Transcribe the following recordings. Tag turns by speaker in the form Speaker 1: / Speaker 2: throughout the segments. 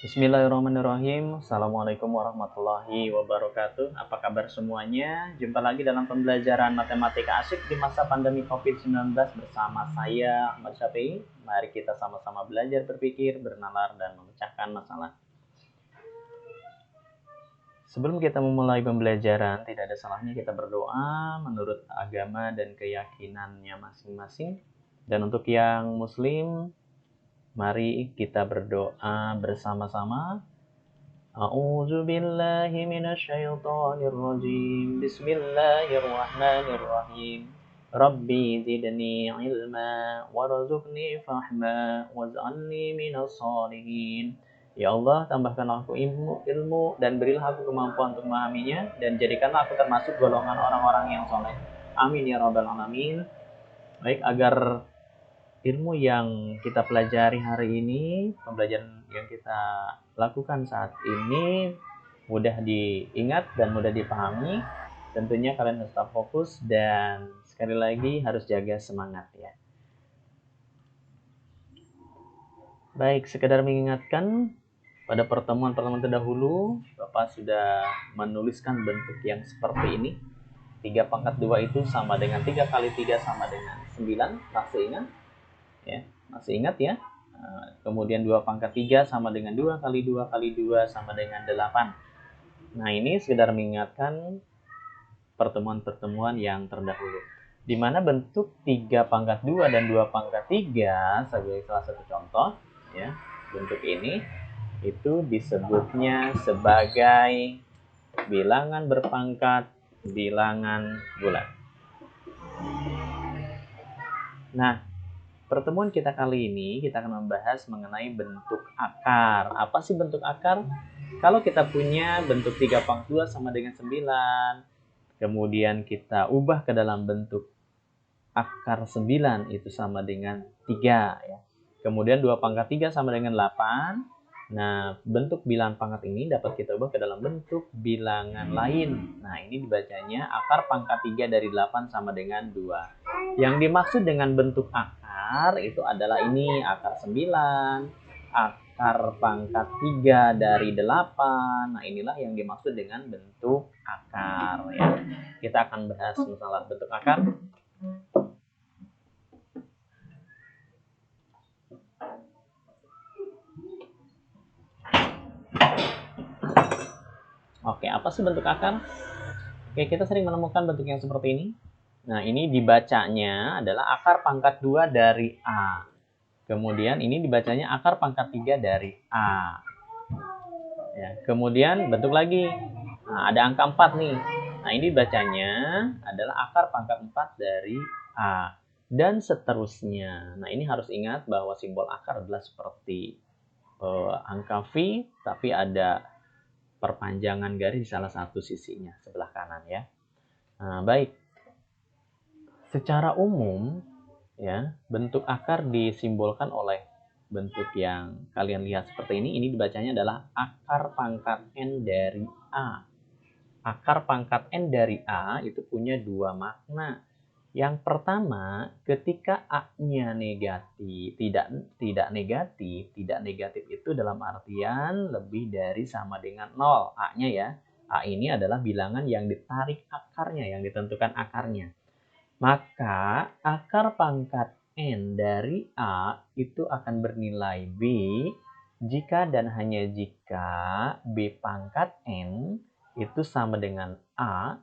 Speaker 1: Bismillahirrahmanirrahim. Assalamualaikum warahmatullahi wabarakatuh. Apa kabar semuanya? Jumpa lagi dalam pembelajaran matematika asyik di masa pandemi COVID-19 bersama saya, Ahmad Syafi'i. Mari kita sama-sama belajar berpikir, bernalar, dan memecahkan masalah. Sebelum kita memulai pembelajaran, tidak ada salahnya kita berdoa menurut agama dan keyakinannya masing-masing. Dan untuk yang muslim, mari kita berdoa bersama-sama. A'udzu billahi minasyaitonir rajim. Bismillahirrahmanirrahim. Rabbi zidni ilma warzuqni fahma waj'alni minas shalihin. Ya Allah, tambahkanlah aku ilmu dan berilah aku kemampuan untuk memahaminya, dan jadikanlah aku termasuk golongan orang-orang yang soleh. Amin ya rabbal alamin. Baik, agar ilmu yang kita pelajari hari ini, pembelajaran yang kita lakukan saat ini mudah diingat dan mudah dipahami, tentunya kalian harus tetap fokus dan sekali lagi harus jaga semangat ya. Baik, sekedar mengingatkan, pada pertemuan-pertemuan terdahulu Bapak sudah menuliskan bentuk yang seperti ini. 3 pangkat 2 itu sama dengan 3 kali 3 sama dengan 9, masih ingat? Ya, masih ingat ya? Kemudian 2 pangkat 3 sama dengan 2 kali 2 kali 2 sama dengan 8. Nah, ini sekedar mengingatkan pertemuan-pertemuan yang terdahulu, di mana bentuk 3 pangkat 2 dan 2 pangkat 3 sebagai salah satu contoh ya. Bentuk ini itu disebutnya sebagai bilangan berpangkat bilangan bulat. Nah, pertemuan kita kali ini kita akan membahas mengenai bentuk akar. Apa sih bentuk akar? Kalau kita punya bentuk 3 pangkat 2 sama dengan 9, kemudian kita ubah ke dalam bentuk akar 9 itu sama dengan 3 ya. Kemudian 2 pangkat 3 sama dengan 8. Nah, bentuk bilangan pangkat ini dapat kita ubah ke dalam bentuk bilangan lain. Nah, ini dibacanya akar pangkat 3 dari 8 sama dengan 2. Yang dimaksud dengan bentuk akar itu adalah ini, akar 9, akar pangkat 3 dari 8. Nah, inilah yang dimaksud dengan bentuk akar ya. Kita akan bahas masalah bentuk akar. Oke, apa sih bentuk akar? Oke, kita sering menemukan bentuk yang seperti ini. Nah, ini dibacanya adalah akar pangkat 2 dari A. Kemudian ini dibacanya akar pangkat 3 dari A. Ya, kemudian bentuk lagi. Nah, ada angka 4 nih. Nah, ini bacanya adalah akar pangkat 4 dari A. Dan seterusnya. Nah, ini harus ingat bahwa simbol akar adalah seperti angka V, tapi ada perpanjangan garis di salah satu sisinya, sebelah kanan ya. Nah, baik. Secara umum ya, bentuk akar disimbolkan oleh bentuk yang kalian lihat seperti ini. Ini dibacanya adalah akar pangkat N dari A. Akar pangkat N dari A itu punya 2 makna. Yang pertama, ketika A-nya negatif, tidak negatif itu dalam artian lebih dari sama dengan 0. A-nya ya. A ini adalah bilangan yang ditarik akarnya, yang ditentukan akarnya. Maka akar pangkat N dari A itu akan bernilai B jika dan hanya jika B pangkat N itu sama dengan A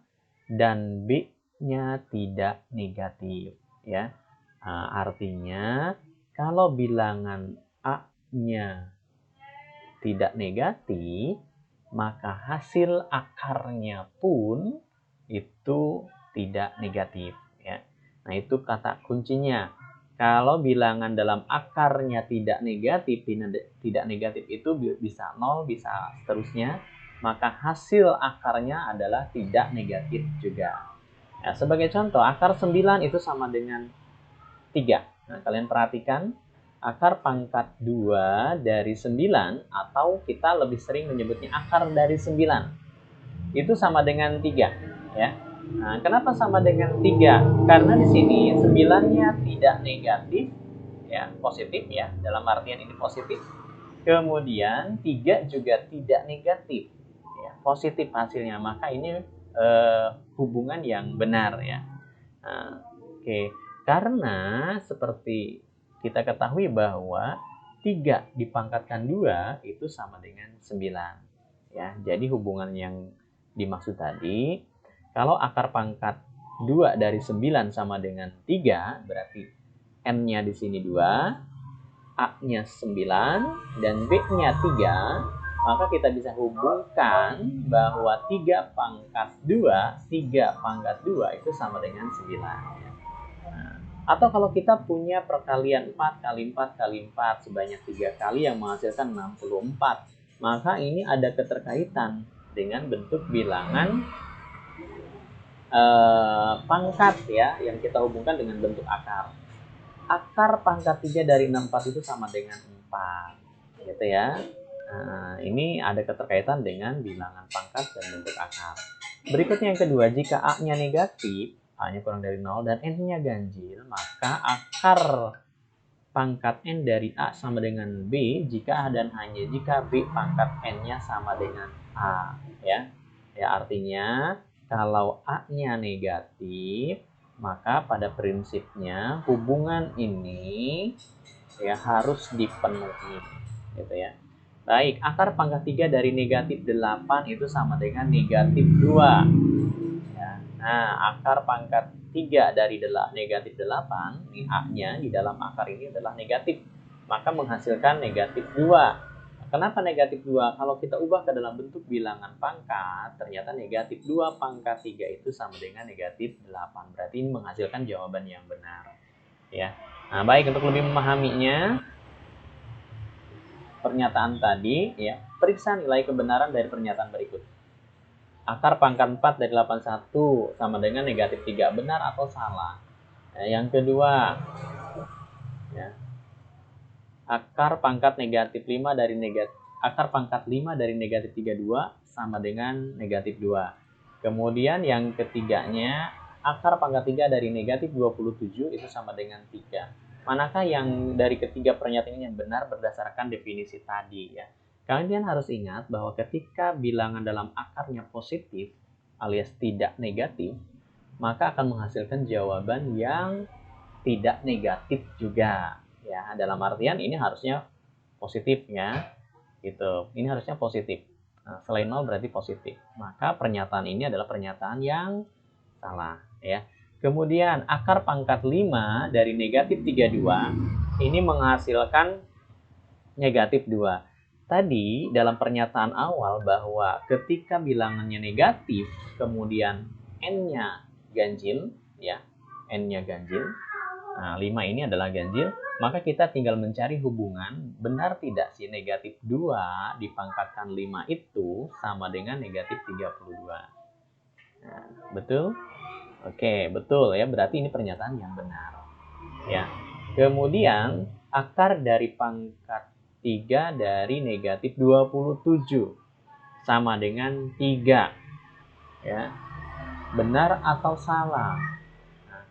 Speaker 1: dan B-nya tidak negatif ya. Artinya kalau bilangan A-nya tidak negatif, maka hasil akarnya pun itu tidak negatif ya. Nah, itu kata kuncinya. Kalau bilangan dalam akarnya tidak negatif itu bisa 0, bisa seterusnya, maka hasil akarnya adalah tidak negatif juga. Nah, sebagai contoh, akar 9 itu sama dengan 3. Nah, kalian perhatikan, akar pangkat 2 dari 9, atau kita lebih sering menyebutnya akar dari 9, itu sama dengan 3 ya. Nah, kenapa sama dengan 3? Karena di sini 9-nya tidak negatif ya, positif ya, dalam artian ini positif. Kemudian 3 juga tidak negatif, ya, positif hasilnya, maka ini hubungan yang benar ya. Nah, oke, karena seperti kita ketahui bahwa 3 dipangkatkan 2 itu sama dengan 9. Ya, jadi hubungan yang dimaksud tadi, kalau akar pangkat 2 dari 9 sama dengan 3, berarti N-nya di sini 2, A-nya 9, dan B-nya 3, maka kita bisa hubungkan bahwa 3 pangkat 2 itu sama dengan 9. Nah, atau kalau kita punya perkalian 4 kali 4 kali 4 sebanyak 3 kali yang menghasilkan 64, maka ini ada keterkaitan dengan bentuk bilangan pangkat ya, yang kita hubungkan dengan bentuk akar. Akar pangkat 3 dari 64 itu sama dengan 4, gitu ya. Nah, ini ada keterkaitan dengan bilangan pangkat dan bentuk akar. Berikutnya yang kedua, jika A-nya negatif, A-nya kurang dari 0, dan N-nya ganjil, maka akar pangkat N dari A sama dengan B jika dan hanya jika B pangkat N-nya sama dengan A. Ya, artinya kalau A-nya negatif, maka pada prinsipnya hubungan ini ya harus dipenuhi, gitu ya. Baik, akar pangkat 3 dari negatif 8 itu sama dengan negatif 2. Ya. Nah, akar pangkat 3 dari negatif 8, ini A-nya di dalam akar ini adalah negatif, maka menghasilkan negatif 2. Kenapa negatif 2? Kalau kita ubah ke dalam bentuk bilangan pangkat, ternyata negatif 2 pangkat 3 itu sama dengan negatif 8. Berarti ini menghasilkan jawaban yang benar. Ya. Nah, baik, untuk lebih memahaminya pernyataan tadi, ya, periksa nilai kebenaran dari pernyataan berikut. Akar pangkat 4 dari 81 sama dengan negatif 3, benar atau salah? Ya, yang kedua, ya, akar pangkat negatif 5 dari negatif 32 sama dengan negatif 2. Kemudian yang ketiganya, akar pangkat 3 dari negatif 27 itu sama dengan 3. Manakah yang dari ketiga pernyataan ini yang benar berdasarkan definisi tadi ya? Kalian harus ingat bahwa ketika bilangan dalam akarnya positif alias tidak negatif, maka akan menghasilkan jawaban yang tidak negatif juga. Ya, dalam artian ini harusnya positif ya, gitu. Ini harusnya positif. Nah, selain 0 berarti positif. Maka pernyataan ini adalah pernyataan yang salah ya. Kemudian akar pangkat 5 dari negatif 32 ini menghasilkan negatif 2. Tadi dalam pernyataan awal bahwa ketika bilangannya negatif, kemudian N-nya ganjil ya, N-nya ganjil. Nah, 5 ini adalah ganjil, maka kita tinggal mencari hubungan benar tidak sih negatif 2 dipangkatkan 5 itu sama dengan negatif 32. Nah, betul? Oke, betul ya, berarti ini pernyataan yang benar. Ya. Kemudian akar dari pangkat 3 dari negatif 27 sama dengan 3. Ya. Benar atau salah?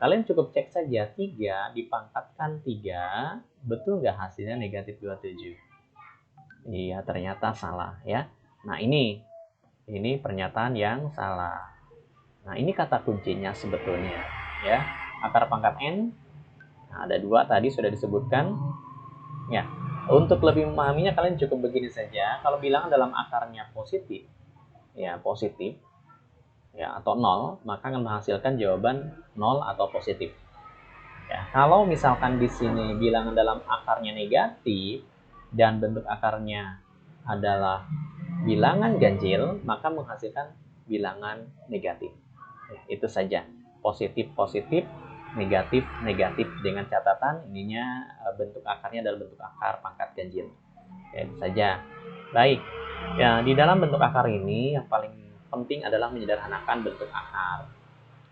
Speaker 1: Kalian cukup cek saja 3 dipangkatkan 3, betul nggak hasilnya negatif 27? Iya, ternyata salah ya. Nah, ini pernyataan yang salah. Nah, ini kata kuncinya sebetulnya ya. Akar pangkat N, nah, ada 2 tadi sudah disebutkan. Ya, untuk lebih memahaminya kalian cukup begini saja. Kalau bilangan dalam akarnya positif, ya positif, ya atau 0, maka akan menghasilkan jawaban 0 atau positif. Ya, kalau misalkan di sini bilangan dalam akarnya negatif dan bentuk akarnya adalah bilangan ganjil, maka menghasilkan bilangan negatif. Ya, itu saja. Positif, positif, negatif, negatif, dengan catatan ininya bentuk akarnya adalah bentuk akar pangkat ganjil. Ya, itu saja. Baik. Ya, di dalam bentuk akar ini yang paling penting adalah menyederhanakan bentuk akar.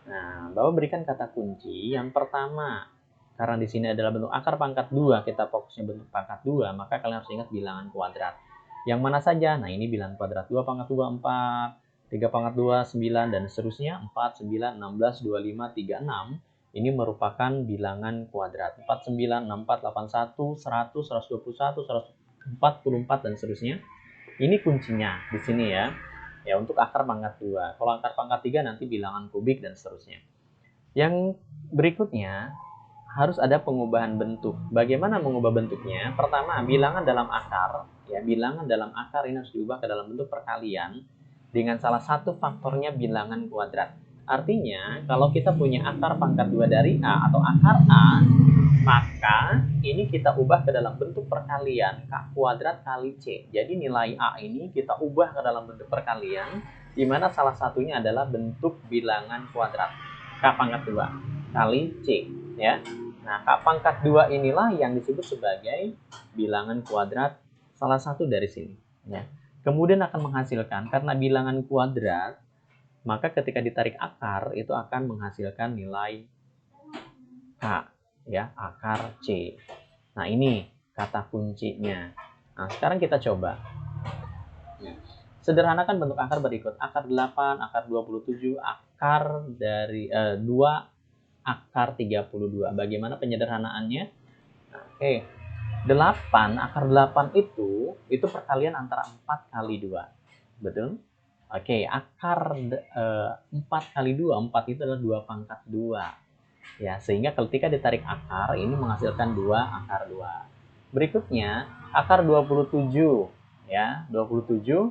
Speaker 1: Nah, Bapak berikan kata kunci yang pertama. Karena di sini adalah bentuk akar pangkat 2, kita fokusnya bentuk pangkat 2, maka kalian harus ingat bilangan kuadrat. Yang mana saja? Nah, ini bilangan kuadrat 2 pangkat 2, 4, 3 pangkat 2, 9, dan seterusnya. 4, 9, 16, 25, 36. Ini merupakan bilangan kuadrat. 4, 9, 64, 81, 100, 121, 44 dan seterusnya. Ini kuncinya di sini ya. Ya, untuk akar pangkat 2. Kalau akar pangkat 3 nanti bilangan kubik dan seterusnya. Yang berikutnya harus ada pengubahan bentuk. Bagaimana mengubah bentuknya? Pertama, bilangan dalam akar, ya, bilangan dalam akar ini harus diubah ke dalam bentuk perkalian dengan salah satu faktornya bilangan kuadrat. Artinya, kalau kita punya akar pangkat 2 dari A atau akar A, maka ini kita ubah ke dalam bentuk perkalian K kuadrat kali C. Jadi nilai A ini kita ubah ke dalam bentuk perkalian, di mana salah satunya adalah bentuk bilangan kuadrat K pangkat 2 kali C, ya. Nah, K pangkat 2 inilah yang disebut sebagai bilangan kuadrat salah satu dari sini, ya. Kemudian akan menghasilkan, karena bilangan kuadrat, maka ketika ditarik akar itu akan menghasilkan nilai K, ya, akar C. Nah, ini kata kuncinya. Nah, sekarang kita coba. Sederhanakan bentuk akar berikut. Akar 8, akar 27, akar dari 2, akar 32. Bagaimana penyederhanaannya? Oke. 8, akar 8 itu perkalian antara 4 kali 2. Betul? Oke, akar 4 kali 2, 4 itu adalah 2 pangkat 2. Ya, sehingga ketika ditarik akar, ini menghasilkan 2 akar 2. Berikutnya, akar 27. Ya, 27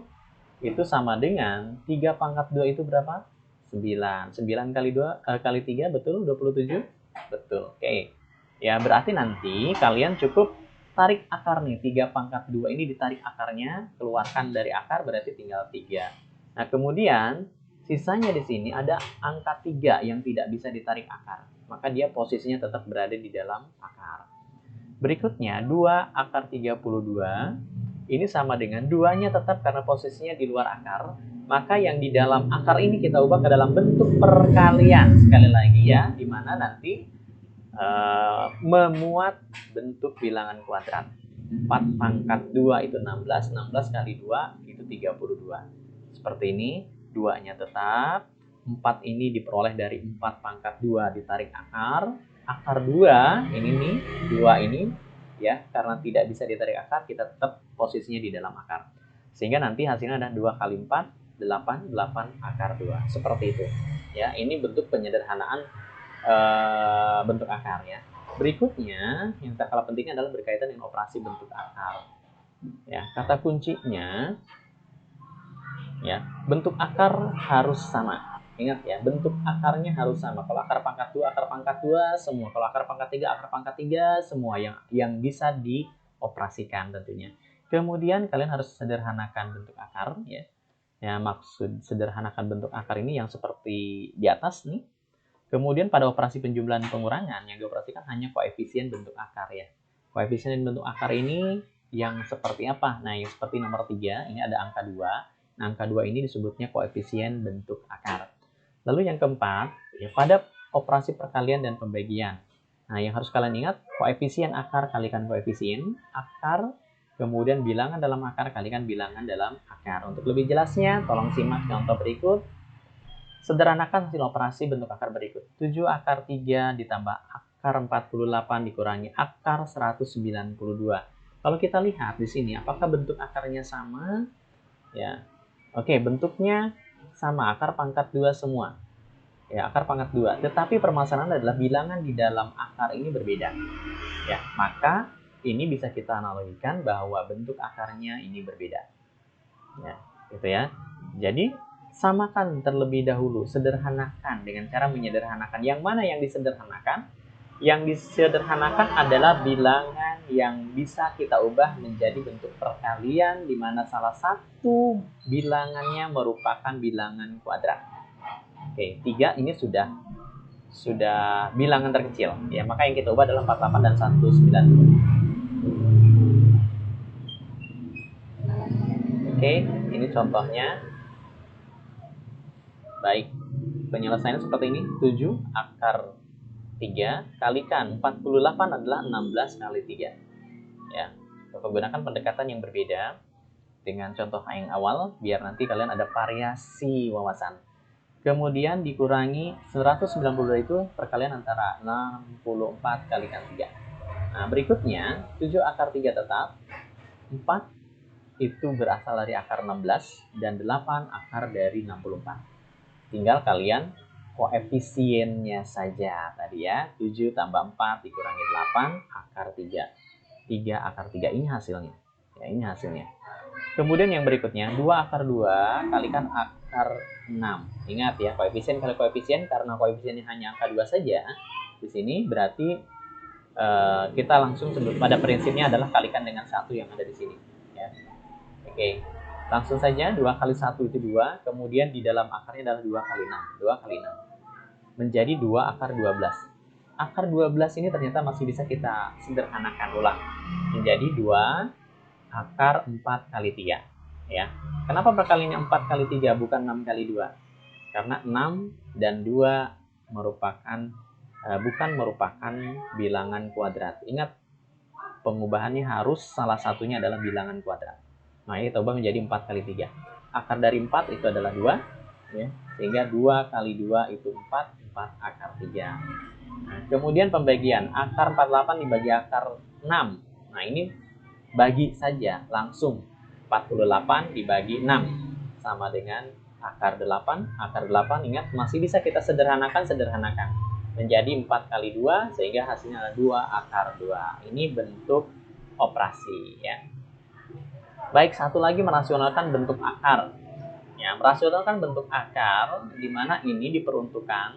Speaker 1: itu sama dengan 3 pangkat 2 itu berapa? 9. 9 kali 2 kali 3, betul? 27? Betul. Oke. Ya, berarti nanti kalian cukup tarik akar nih. 3 pangkat 2 ini ditarik akarnya, keluarkan dari akar berarti tinggal 3. Nah, kemudian sisanya di sini ada angka 3 yang tidak bisa ditarik akar. Maka dia posisinya tetap berada di dalam akar. Berikutnya, 2 akar 32. Ini sama dengan 2-nya tetap karena posisinya di luar akar. Maka yang di dalam akar ini kita ubah ke dalam bentuk perkalian. Sekali lagi ya, di mana nanti memuat bentuk bilangan kuadrat. 4 pangkat 2 itu 16. 16 kali 2 itu 32. Seperti ini, 2-nya tetap. 4 ini diperoleh dari 4 pangkat 2 ditarik akar. Akar 2 ini nih, 2 ini ya, karena tidak bisa ditarik akar, kita tetap posisinya di dalam akar. Sehingga nanti hasilnya ada 2 kali 4, 8, 8 akar 2. Seperti itu. Ya, ini bentuk penyederhanaan bentuk akar ya. Berikutnya, yang tak kalah pentingnya adalah berkaitan dengan operasi bentuk akar. Ya, kata kuncinya ya, bentuk akar harus sama. Ingat ya, bentuk akarnya harus sama. Kalau akar pangkat 2, akar pangkat 2 semua. Kalau akar pangkat 3, akar pangkat 3 semua yang bisa dioperasikan tentunya. Kemudian kalian harus sederhanakan bentuk akar ya. Ya, maksud sederhanakan bentuk akar ini yang seperti di atas nih. Kemudian pada operasi penjumlahan pengurangan yang dioperasikan hanya koefisien bentuk akar ya. Koefisien bentuk akar ini yang seperti apa? Nah, yang seperti nomor 3, ini ada angka 2. Nah, angka 2 ini disebutnya koefisien bentuk akar. Lalu yang keempat, ya, pada operasi perkalian dan pembagian. Nah, yang harus kalian ingat, koefisien akar kalikan koefisien akar, kemudian bilangan dalam akar kalikan bilangan dalam akar. Untuk lebih jelasnya, tolong simak contoh berikut. Sederhanakan hasil operasi bentuk akar berikut. 7 akar 3 ditambah akar 48 dikurangi akar 192. Kalau kita lihat di sini, apakah bentuk akarnya sama? Ya. Oke, bentuknya sama, akar pangkat 2 semua. Ya, akar pangkat 2. Tetapi permasalahan adalah bilangan di dalam akar ini berbeda. Ya, maka ini bisa kita analogikan bahwa bentuk akarnya ini berbeda. Ya, gitu ya. Jadi samakan terlebih dahulu, sederhanakan dengan cara menyederhanakan. Yang mana yang disederhanakan? Yang disederhanakan adalah bilangan yang bisa kita ubah menjadi bentuk perkalian, di mana salah satu bilangannya merupakan bilangan kuadrat. Oke, 3 ini sudah bilangan terkecil. Ya, maka yang kita ubah adalah 48 dan 192. Oke, ini contohnya. Baik, penyelesaiannya seperti ini. 7 akar 3 kalikan 48 adalah 16 kali 3. Ya, menggunakan pendekatan yang berbeda dengan contoh yang awal, biar nanti kalian ada variasi wawasan. Kemudian dikurangi 192 itu perkalian antara 64 kalikan 3. Nah, berikutnya 7 akar 3 tetap. 4 itu berasal dari akar 16 dan 8 akar dari 64. Tinggal kalian koefisiennya saja tadi ya. 7 tambah 4 dikurangi 8 akar 3. 3 akar 3 ini hasilnya. Ya, ini hasilnya. Kemudian yang berikutnya 2 akar 2 kalikan akar 6. Ingat ya, koefisien kali koefisien, karena koefisiennya hanya angka 2 saja. Di sini berarti kita langsung sebut pada prinsipnya adalah kalikan dengan 1 yang ada di sini ya. Oke. Langsung saja 2 kali 1 itu 2, kemudian di dalam akarnya adalah 2 kali 6. 2 kali 6 menjadi 2 akar 12. Akar 12 ini ternyata masih bisa kita sederhanakan ulang menjadi 2 akar 4 kali 3 ya. Kenapa perkaliannya 4 kali 3 bukan 6 kali 2? Karena 6 dan 2 bukan merupakan bilangan kuadrat. Ingat, pengubahannya harus salah satunya adalah bilangan kuadrat. Nah, ini coba menjadi 4 kali 3. Akar dari 4 itu adalah 2 ya. Sehingga 2 kali 2 itu 4, 4 akar 3. Nah, kemudian pembagian akar 48 dibagi akar 6. Nah, ini bagi saja langsung. 48 dibagi 6 sama dengan akar 8. Akar 8 ingat masih bisa kita sederhanakan menjadi 4 kali 2 sehingga hasilnya adalah 2 akar 2. Ini bentuk operasi ya. Baik, satu lagi merasionalkan bentuk akar. Ya, merasionalkan bentuk akar di mana ini diperuntukkan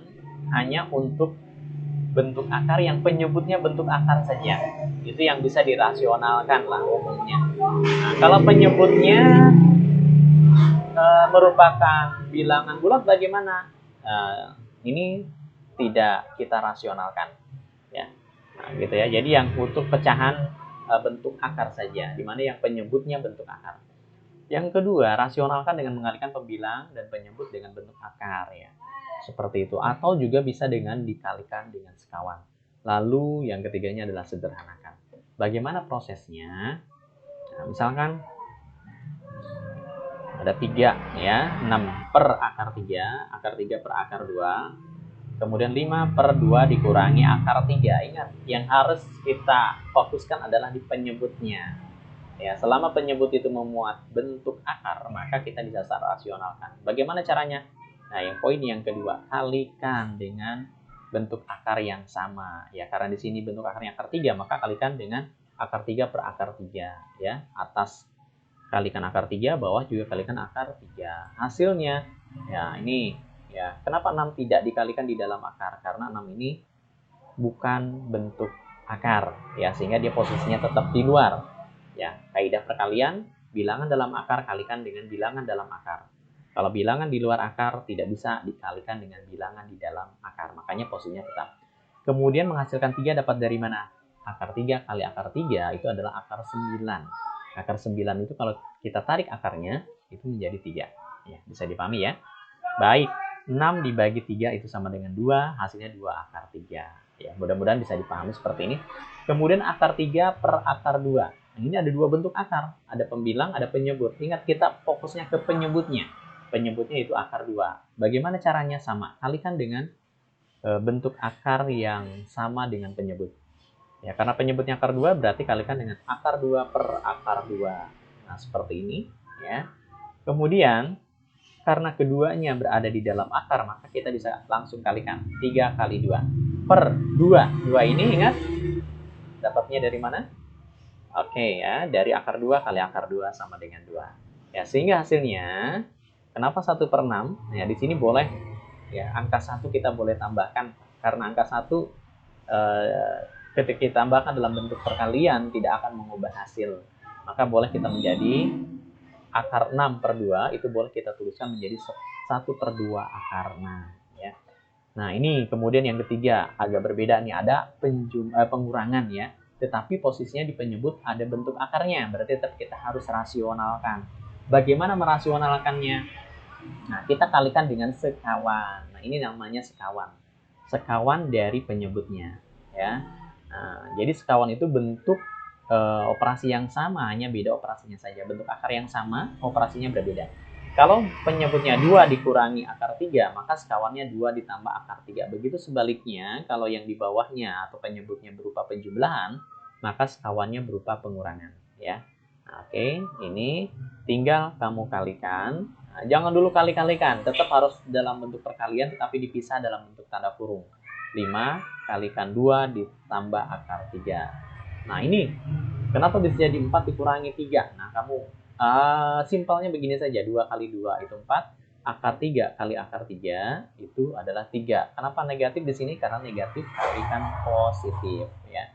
Speaker 1: hanya untuk bentuk akar yang penyebutnya bentuk akar saja. Itu yang bisa dirasionalkan lah umumnya. Nah, kalau penyebutnya merupakan bilangan bulat bagaimana? Ini tidak kita rasionalkan ya. Nah, gitu ya. Jadi yang untuk pecahan bentuk akar saja, di mana yang penyebutnya bentuk akar. Yang kedua, rasionalkan dengan mengalihkan pembilang dan penyebut dengan bentuk akar ya. Seperti itu, atau juga bisa dengan dikalikan dengan sekawan. Lalu yang ketiganya adalah sederhanakan. Bagaimana prosesnya? Nah, misalkan ada 3 ya, 6 per akar 3, akar 3 per akar 2. Kemudian 5 per 2 dikurangi akar 3. Ingat, yang harus kita fokuskan adalah di penyebutnya. Ya, selama penyebut itu memuat bentuk akar, maka kita bisa rasionalkan. Bagaimana caranya? Nah, poin yang kedua, kalikan dengan bentuk akar yang sama. Ya, karena di sini bentuk akarnya akar 3, maka kalikan dengan akar 3 per akar 3. Ya, atas kalikan akar 3, bawah juga kalikan akar 3. Hasilnya, ya ini. Ya, kenapa 6 tidak dikalikan di dalam akar? Karena 6 ini bukan bentuk akar, ya, sehingga dia posisinya tetap di luar. Ya, kaidah perkalian, bilangan dalam akar kalikan dengan bilangan dalam akar. Kalau bilangan di luar akar tidak bisa dikalikan dengan bilangan di dalam akar, makanya posisinya tetap. Kemudian menghasilkan 3 dapat dari mana? Akar 3 kali akar 3 itu adalah akar 9. Akar 9 itu kalau kita tarik akarnya, itu menjadi 3. Ya, bisa dipahami ya? Baik. 6 dibagi 3 itu sama dengan 2, hasilnya 2 akar 3. Ya, mudah-mudahan bisa dipahami seperti ini. Kemudian akar 3 per akar 2. Nah, ini ada 2 bentuk akar, ada pembilang, ada penyebut. Ingat, kita fokusnya ke penyebutnya. Penyebutnya itu akar 2. Bagaimana caranya? Sama, kalikan dengan bentuk akar yang sama dengan penyebut. Ya, karena penyebutnya akar 2 berarti kalikan dengan akar 2 per akar 2. Nah, seperti ini ya. Kemudian karena keduanya berada di dalam akar, maka kita bisa langsung kalikan 3 kali 2 per 2. 2 ini ingat dapatnya dari mana? Oke ya, dari akar 2 kali akar 2 sama dengan 2. Ya, sehingga hasilnya kenapa 1 per 6? Ya, di sini boleh ya, angka 1 kita boleh tambahkan karena angka 1 ketika ditambahkan dalam bentuk perkalian tidak akan mengubah hasil. Maka boleh kita menjadi akar 6 per 2 itu boleh kita tuliskan menjadi 1 per 2 akar 6 ya. Nah, ini kemudian yang ketiga agak berbeda nih, ada pengurangan ya. Tetapi posisinya di penyebut ada bentuk akarnya, berarti tetap kita harus rasionalkan. Bagaimana merasionalkannya? Nah, kita kalikan dengan sekawan. Nah, ini namanya sekawan. Sekawan dari penyebutnya ya. Nah, jadi sekawan itu bentuk operasi yang sama, hanya beda operasinya saja. Bentuk akar yang sama, operasinya berbeda. Kalau penyebutnya 2 dikurangi akar 3, maka sekawannya 2 ditambah akar 3. Begitu sebaliknya, kalau yang di bawahnya atau penyebutnya berupa penjumlahan, maka sekawannya berupa pengurangan. Ya. Oke, ini tinggal kamu kalikan. Nah, jangan dulu kali-kalikan, tetap harus dalam bentuk perkalian tetapi dipisah dalam bentuk tanda kurung. 5 kalikan 2 ditambah akar 3. Nah, ini kenapa bisa jadi 4 dikurangi 3? Nah, kamu simpelnya begini saja, 2 kali 2 itu 4, akar 3 kali akar 3 itu adalah 3. Kenapa negatif di sini? Karena negatif kalikan positif ya.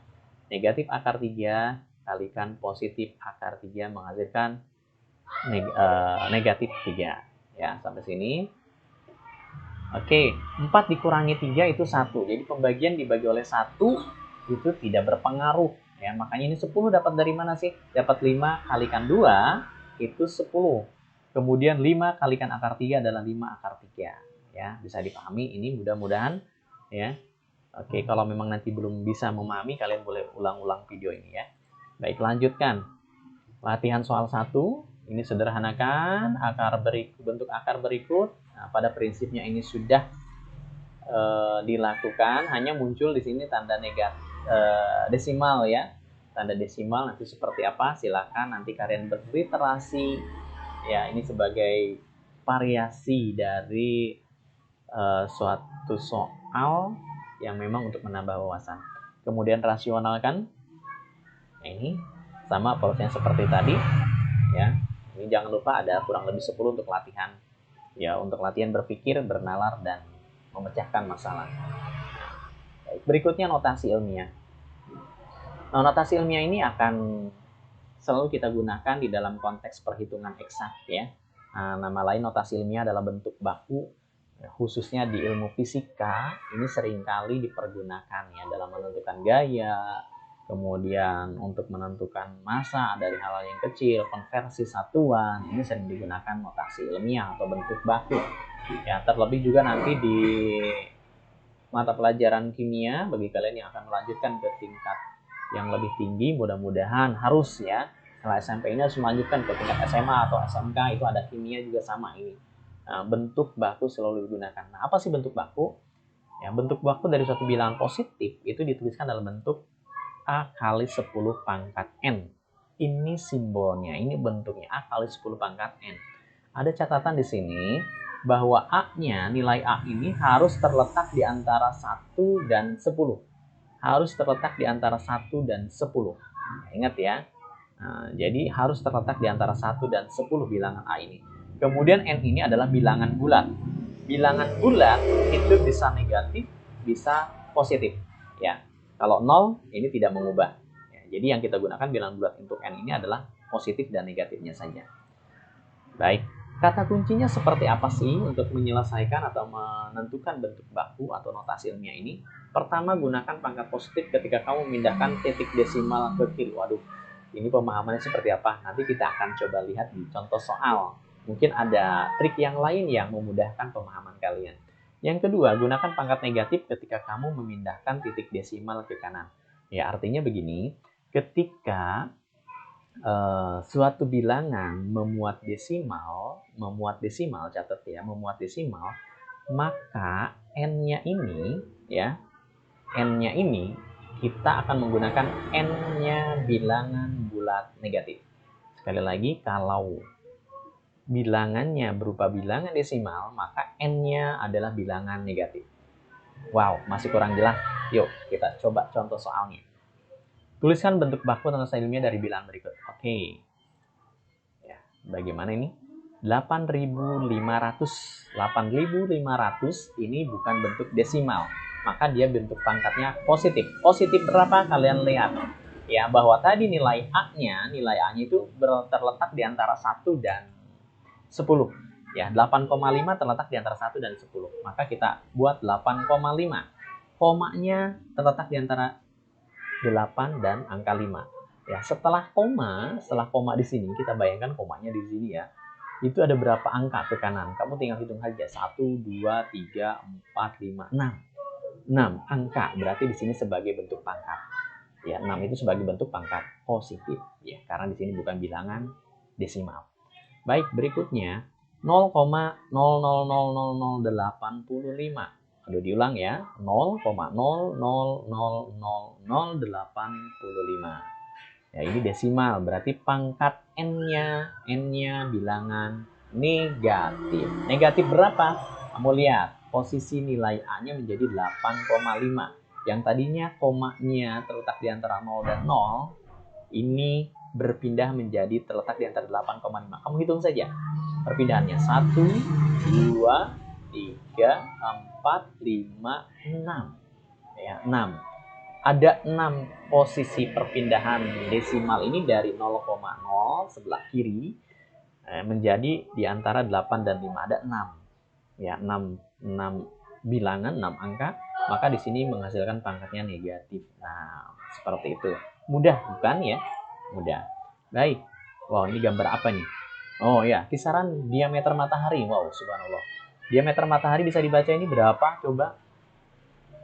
Speaker 1: Negatif akar 3 kalikan positif akar 3 menghasilkan negatif 3. Ya, sampai sini. Oke, 4 dikurangi 3 itu 1. Jadi pembagian dibagi oleh 1 itu tidak berpengaruh. Ya, makanya ini 10 dapat dari mana sih? Dapat 5 kalikan 2 itu 10. Kemudian 5 kalikan akar 3 adalah 5 akar 3. Ya, bisa dipahami ini mudah-mudahan ya. Oke, kalau memang nanti belum bisa memahami, kalian boleh ulang-ulang video ini ya. Baik, lanjutkan. Latihan soal 1, ini sederhanakan bentuk akar berikut. Nah, pada prinsipnya ini sudah dilakukan, hanya muncul di sini tanda desimal ya. Tanda desimal nanti seperti apa? Silakan nanti kalian berliterasi. Ya, ini sebagai variasi dari suatu soal yang memang untuk menambah wawasan. Kemudian rasionalkan. Nah, ini sama prosesnya seperti tadi ya. Ini jangan lupa ada kurang lebih 10 untuk latihan ya, untuk latihan berpikir, bernalar dan memecahkan masalah. Baik, berikutnya notasi ilmiah. Nah, notasi ilmiah ini akan selalu kita gunakan di dalam konteks perhitungan eksak ya. Nah, nama lain notasi ilmiah adalah bentuk baku, khususnya di ilmu fisika ini seringkali dipergunakan ya dalam menentukan gaya, kemudian untuk menentukan massa dari hal-hal yang kecil, konversi satuan, ini sering digunakan notasi ilmiah atau bentuk baku. Ya, terlebih juga nanti di mata pelajaran kimia bagi kalian yang akan melanjutkan ke tingkat yang lebih tinggi, mudah-mudahan harus ya. Setelah SMP ini harus melanjutkan ke tingkat SMA atau SMK, itu ada kimia juga sama ini. Nah, bentuk baku selalu digunakan. Nah, apa sih bentuk baku? Ya, bentuk baku dari suatu bilangan positif itu dituliskan dalam bentuk A kali 10 pangkat N. Ini simbolnya, ini bentuknya A kali 10 pangkat N. Ada catatan di sini bahwa A-nya, nilai A ini harus terletak di antara 1 dan 10. Harus terletak di antara 1 dan 10. Nah, ingat ya. Nah, jadi harus terletak di antara 1 dan 10 bilangan A ini. Kemudian N ini adalah bilangan bulat. Bilangan bulat itu bisa negatif, bisa positif. Ya, kalau 0 ini tidak mengubah. Ya, jadi yang kita gunakan bilangan bulat untuk N ini adalah positif dan negatifnya saja. Baik, kata kuncinya seperti apa sih untuk menyelesaikan atau menentukan bentuk baku atau notasi ilmiah ini? Pertama, gunakan pangkat positif ketika kamu memindahkan titik desimal ke kiri. Waduh, ini pemahamannya seperti apa? Nanti kita akan coba lihat di contoh soal. Mungkin ada trik yang lain yang memudahkan pemahaman kalian. Yang kedua, gunakan pangkat negatif ketika kamu memindahkan titik desimal ke kanan. Ya, artinya begini, ketika suatu bilangan memuat desimal, catat ya, memuat desimal, maka n-nya ini ya, n-nya ini kita akan menggunakan n-nya bilangan bulat negatif. Sekali lagi, kalau bilangannya berupa bilangan desimal, maka n-nya adalah bilangan negatif. Wow, masih kurang jelas? Yuk, kita coba contoh soalnya. Tuliskan bentuk baku notasi ilmiah dari bilangan berikut. Oke. Ya, bagaimana ini? 8.500. 8.500 ini bukan bentuk desimal. Maka dia bentuk pangkatnya positif. Positif berapa? Kalian lihat. Ya, bahwa tadi nilai A-nya itu terletak di antara 1 dan 10. Ya, 8,5 terletak di antara 1 dan 10. Maka kita buat 8,5. Komanya terletak di antara 8 dan angka 5. Ya, setelah koma di sini kita bayangkan komanya di sini ya. Itu ada berapa angka ke kanan? Kamu tinggal hitung saja. 1 2 3 4 5 6. 6 angka berarti di sini sebagai bentuk pangkat. Ya, 6 itu sebagai bentuk pangkat positif ya, karena di sini bukan bilangan desimal. Baik, berikutnya 0,000085. Aduh, diulang ya. 0,000085. Ya, ini desimal, berarti pangkat n-nya bilangan negatif. Negatif berapa? Kamu lihat, posisi nilai A-nya menjadi 8,5. Yang tadinya komanya terletak di antara 0 dan 0, ini berpindah menjadi terletak di antara 8,5. Kamu hitung saja perpindahannya. 1, 2, 3, 4, 5, 6. Ya, 6. Ada 6 posisi perpindahan desimal ini dari 0,0 sebelah kiri menjadi di antara 8 dan 5. Ada 6. Ya, 6 bilangan, 6 angka, maka di sini menghasilkan pangkatnya negatif. Nah, seperti itu. Mudah bukan ya? Mudah. Baik. Wow, ini gambar apa nih? Oh ya, kisaran diameter matahari. Wow, subhanallah. Diameter matahari bisa dibaca ini berapa? Coba.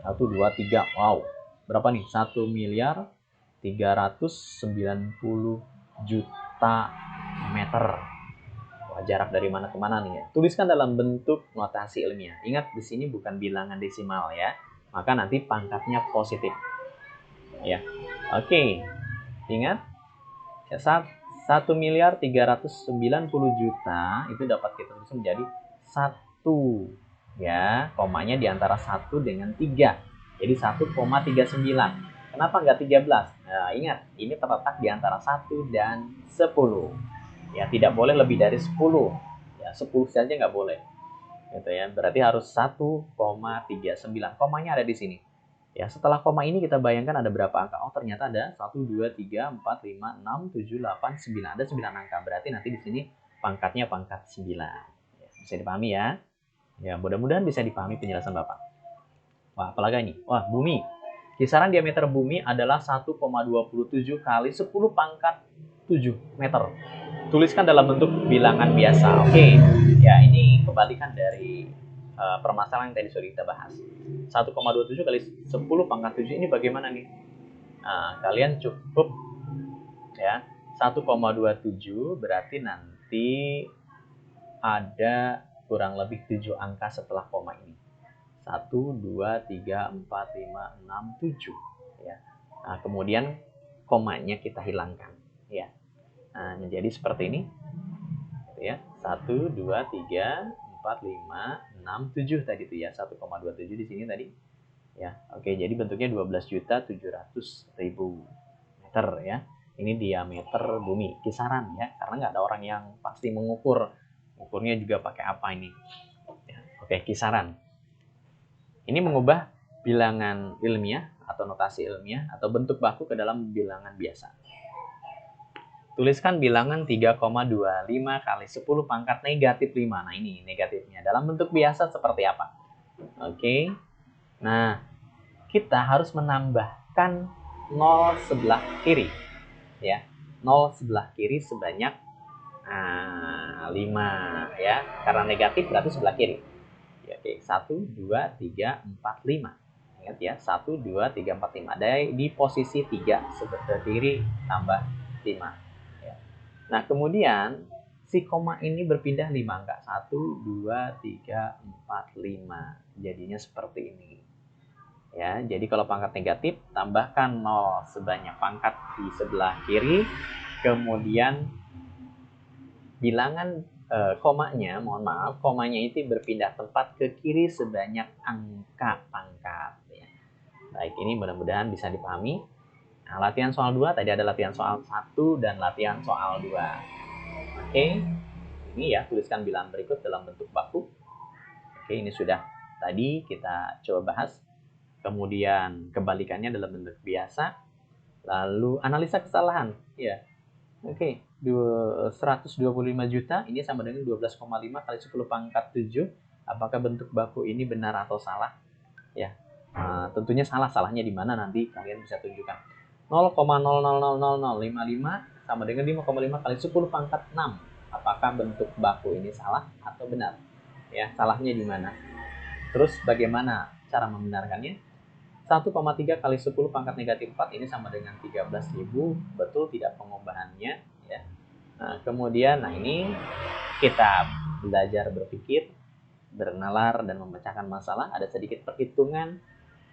Speaker 1: 1, 2, 3. Wow. Berapa nih? 1.390.000.000 meter. Wah, jarak dari mana ke mana nih ya? Tuliskan dalam bentuk notasi ilmiah. Ingat, di sini bukan bilangan desimal ya. Maka nanti pangkatnya positif. Ya. Oke. Ingat, 1.390.000.000 itu dapat kita tulis menjadi 1. Ya, komanya di antara 1 dengan 3. Jadi 1,39. Kenapa nggak 13? Nah, ingat, ini terletak di antara 1 dan 10. Ya, tidak boleh lebih dari 10. Ya, 10 saja nggak boleh. Gitu ya. Berarti harus 1,39. Komanya ada di sini. Ya, setelah koma ini kita bayangkan ada berapa angka? Oh, ternyata ada 1, 2, 3, 4, 5, 6, 7, 8, 9. Ada 9 angka. Berarti nanti di sini pangkatnya pangkat 9. Ya, bisa dipahami ya? Ya, mudah-mudahan bisa dipahami penjelasan Bapak. Wah, apalagi ini? Wah, bumi. Kisaran diameter bumi adalah 1,27 kali 10 pangkat 7 meter. Tuliskan dalam bentuk bilangan biasa. Oke. Ya, ini kebalikan dari permasalahan yang tadi sudah kita bahas. 1,27 kali 10 pangkat 7 ini bagaimana nih? Nah, kalian cukup ya 1,27 berarti nanti ada kurang lebih 7 angka setelah koma ini. 1, 2, 3, 4, 5, 6, 7 ya. Nah, kemudian komanya kita hilangkan ya. Nah, menjadi seperti ini ya. 1, 2, 3, 4, 5, 6, 7 tadi itu ya. 1,27 di sini tadi. Ya, oke, jadi bentuknya 12.700.000 meter ya. Ini diameter bumi, kisaran ya, karena nggak ada orang yang pasti mengukur. Ukurnya juga pakai apa ini? Ya, oke, kisaran. Ini mengubah bilangan ilmiah atau notasi ilmiah atau bentuk baku ke dalam bilangan biasa. Tuliskan bilangan 3,25 kali 10 pangkat negatif 5. Nah, ini negatifnya. Dalam bentuk biasa seperti apa? Oke. Nah, kita harus menambahkan 0 sebelah kiri. Ya, 0 sebelah kiri sebanyak 5 ya. Karena negatif berarti sebelah kiri. Ya, oke, 1, 2, 3, 4, 5. Ingat ya, 1, 2, 3, 4, 5. Ada di posisi 3 sebelah kiri tambah 5. Nah, kemudian si koma ini berpindah 5 angka. 1, 2, 3, 4, 5. Jadinya seperti ini. Ya, jadi kalau pangkat negatif, tambahkan 0 sebanyak pangkat di sebelah kiri. Kemudian bilangan komanya, mohon maaf, komanya itu berpindah tempat ke kiri sebanyak angka pangkat. Ya. Baik, ini mudah-mudahan bisa dipahami. Nah, latihan soal 2, tadi ada latihan soal 1 dan latihan soal 2. Oke, ini ya, tuliskan bilangan berikut dalam bentuk baku. Oke, ini sudah tadi kita coba bahas. Kemudian kebalikannya dalam bentuk biasa. Lalu analisa kesalahan. Ya, oke, 125 juta, ini sama dengan 12,5 kali 10 pangkat 7. Apakah bentuk baku ini benar atau salah? Ya, tentunya salah. Salahnya di mana nanti kalian bisa tunjukkan. 0,000055 sama dengan 5,5 kali 10 pangkat 6. Apakah bentuk baku ini salah atau benar? Ya, salahnya di mana? Terus bagaimana cara membenarkannya? 1,3 kali 10 pangkat negatif 4 ini sama dengan 13.000. Betul tidak pengubahannya? Ya. Nah, kemudian, ini kita belajar berpikir, bernalar, dan memecahkan masalah. Ada sedikit perhitungan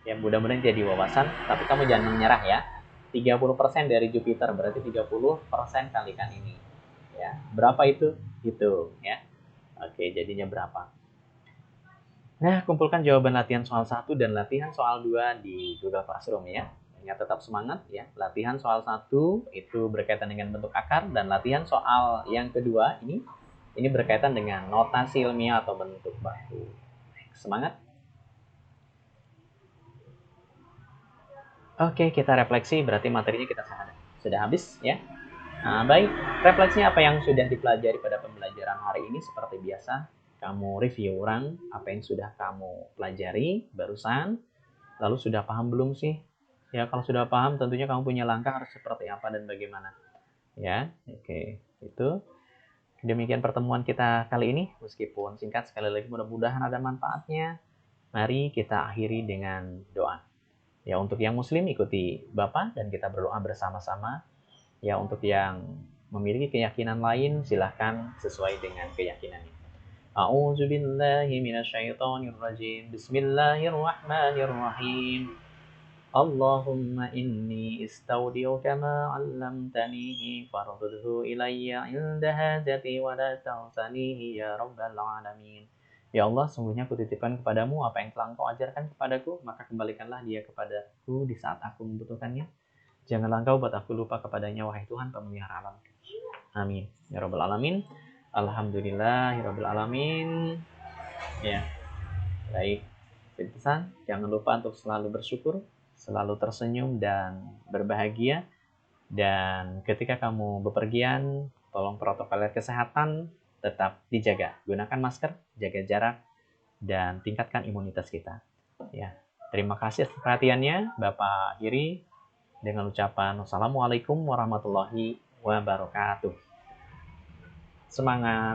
Speaker 1: yang mudah-mudahan jadi wawasan, tapi kamu jangan menyerah ya. 30% dari Jupiter, berarti 30% kalikan ini. Ya, berapa itu? Hitung ya. Oke, jadinya berapa? Nah, kumpulkan jawaban latihan soal 1 dan latihan soal 2 di Google Classroom ya. Ingat tetap semangat ya. Latihan soal 1 itu berkaitan dengan bentuk akar, dan latihan soal yang kedua ini berkaitan dengan notasi ilmiah atau bentuk baku. Semangat. Oke, kita refleksi, berarti materinya kita sudah habis ya. Nah, baik, refleksinya apa yang sudah dipelajari pada pembelajaran hari ini. Seperti biasa, kamu review ulang apa yang sudah kamu pelajari barusan. Lalu sudah paham belum sih? Ya, kalau sudah paham tentunya kamu punya langkah harus seperti apa dan bagaimana. Ya, oke. Itu demikian pertemuan kita kali ini. Meskipun singkat, sekali lagi mudah-mudahan ada manfaatnya. Mari kita akhiri dengan doa. Ya, untuk yang muslim ikuti Bapak dan kita berdoa bersama-sama. Ya, untuk yang memiliki keyakinan lain silahkan sesuai dengan keyakinannya. A'udzu billahi minasyaitonir rajim. Bismillahirrahmanirrahim. Allahumma inni istaudiuka ma 'allamtanihi fardudhu ilayya 'inda hajati wa la tansanihi ya rabbal alamin. Ya Allah, sungguhnya kutitipkan kepadamu apa yang telah Engkau ajarkan kepadaku, maka kembalikanlah dia kepadaku di saat aku membutuhkannya. Janganlah Engkau buat aku lupa kepadanya, wahai Tuhan pemelihara alam. Amin ya rabbal alamin. Alhamdulillahirabbil alamin. Ya, baik. Pesan, jangan lupa untuk selalu bersyukur, selalu tersenyum dan berbahagia. Dan ketika kamu bepergian, tolong protokol kesehatan tetap dijaga. Gunakan masker, jaga jarak, dan tingkatkan imunitas kita. Ya, terima kasih atas perhatiannya, Bapak akhiri dengan ucapan wassalamualaikum warahmatullahi wabarakatuh. Semangat!